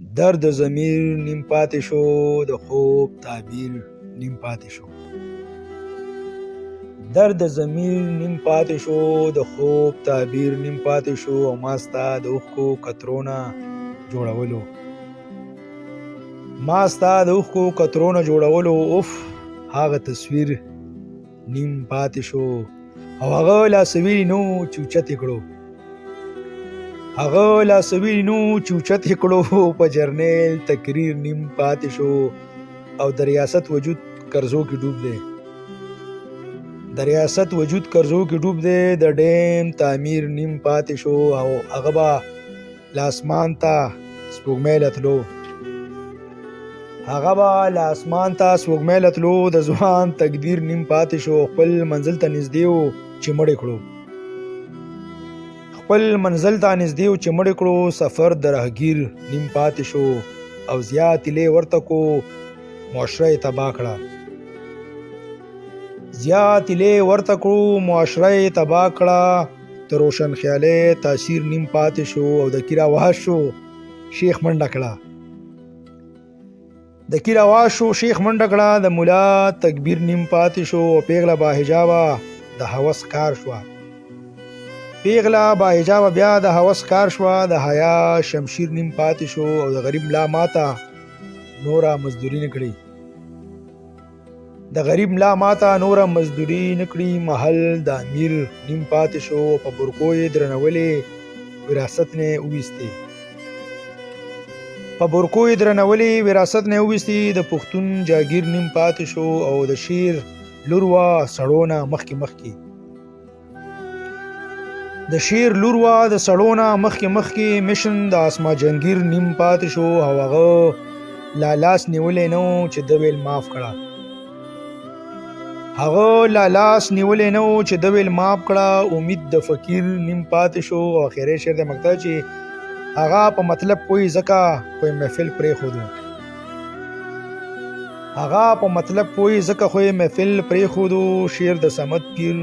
درد ضمیر نیم پاتې شو، د خوب تعبیر نیم پاتې شو. درد ضمیر نیم پاتې شو، د خوب تعبیر نیم پاتې شو، او ما ستا د اوښکو قطرونه جوړولو اوف هغه تصویر نیم پاتې شو، او هغه لاسوي نو چې اوچتې کړو په جرنیل تقریر نیم پاتې شو، او د ریاست وجود قرضو کې ډوب دی، د ډیم تعمیر نیم پاتې شو، او هغه به لاسمان ته سپوږمۍ لتلو، د ځوان تقدیر نیم پاتې شو، خپل منزل ته نږدې و چې مړ کړو، سفر د راهگیر نیم پاتې شو، او زیات لی ورته کو معاشره یې تباه کړه، د روشن خیالي تاثیر نیم پاتې شو، او د کیر آواز شو شیخ منډه کړه، د مولا تکبیر نیم پاتې شو، او پیغله با حجابه د هوس کار شوه، د حیا شمشیر نیم پاتې شو، او د غریب ملا ماته نوره مزدوری نکړي، محل د امیر نیم پاتې شو، په برکو یې درنولې وراثت نه اویستی، د پښتون جاگیر نیم پاتې شو، او د شیر لور وا سړونه مخکې مشن د اسما جنگیر نیم پاتې شو، او هغه لالاس نیولې نو چې د ویل ماف کړه، امید د فقیر نیم پاتې شو، او اخیری شعر د مقطع چې هغه په مطلب پوی زکه خو محفل پرېښودو، شعر د صمد پیر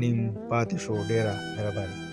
نیم پاتې شو، ډیره مهرباني.